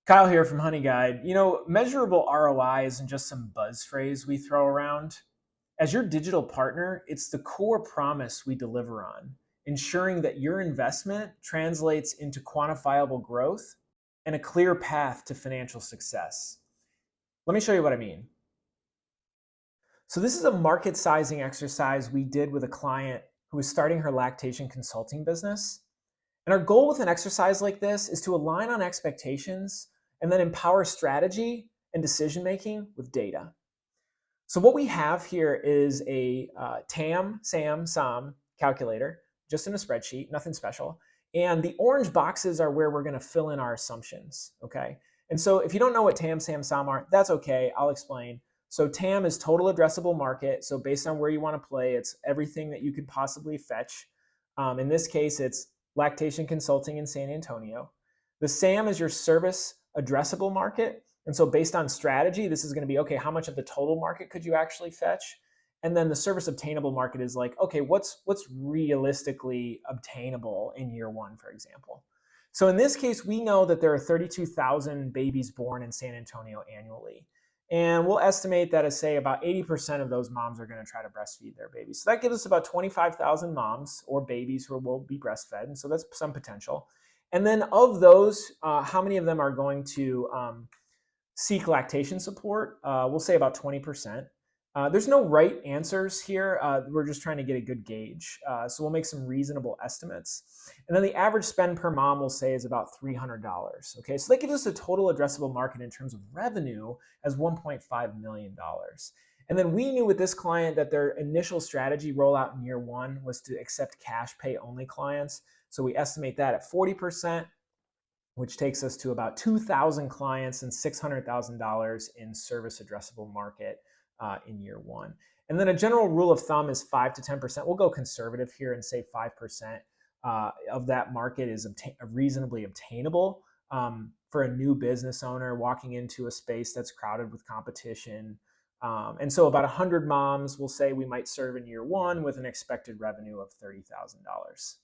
Kyle here from Honeyguide. Measurable ROI isn't just some buzz phrase we throw around. As your digital partner, it's the core promise we deliver on, ensuring that your investment translates into quantifiable growth and a clear path to financial success. Let me show you what I mean. So this is a market sizing exercise we did with a client who was starting her lactation consulting business. And our goal with an exercise like this is to align on expectations and then empower strategy and decision-making with data. So what we have here is a TAM, SAM, SOM calculator, just in a spreadsheet, nothing special. And the orange boxes are where we're gonna fill in our assumptions, okay? And so if you don't know what TAM, SAM, SOM are, that's okay, I'll explain. So TAM is total addressable market. So based on where you wanna play, it's everything that you could possibly fetch. In this case, it's lactation consulting in San Antonio. The SAM is your service addressable market. And so based on strategy, this is going to be, okay, how much of the total market could you actually fetch? And then the service obtainable market is like, okay, what's realistically obtainable in year one, for example. So in this case, we know that there are 32,000 babies born in San Antonio annually. And we'll estimate that as say about 80% of those moms are going to try to breastfeed their babies. So that gives us about 25,000 moms or babies who will be breastfed. And so that's some potential. And then of those, how many of them are going to seek lactation support? We'll say about 20%. There's no right answers here. We're just trying to get a good gauge. So we'll make some reasonable estimates. And then the average spend per mom we'll say is about $300. Okay, so that gives us a total addressable market in terms of revenue as $1.5 million. And then we knew with this client that their initial strategy rollout in year one was to accept cash pay only clients. So we estimate that at 40%, which takes us to about 2,000 clients and $600,000 in service addressable market in year one. And then a general rule of thumb is 5 to 10%. We'll go conservative here and say 5% of that market is reasonably obtainable for a new business owner walking into a space that's crowded with competition. And so about 100 moms will say we might serve in year one with an expected revenue of $30,000.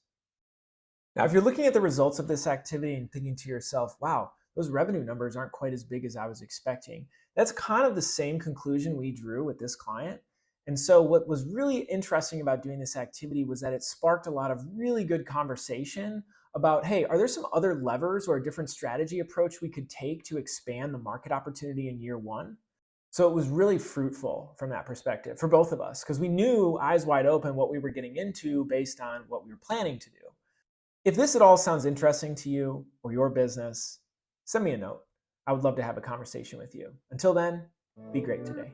Now, if you're looking at the results of this activity and thinking to yourself, wow, those revenue numbers aren't quite as big as I was expecting, that's kind of the same conclusion we drew with this client. And so what was really interesting about doing this activity was that it sparked a lot of really good conversation about, hey, are there some other levers or a different strategy approach we could take to expand the market opportunity in year one? So it was really fruitful from that perspective for both of us, because we knew eyes wide open what we were getting into based on what we were planning to do. If this at all sounds interesting to you or your business, send me a note. I would love to have a conversation with you. Until then, be great today.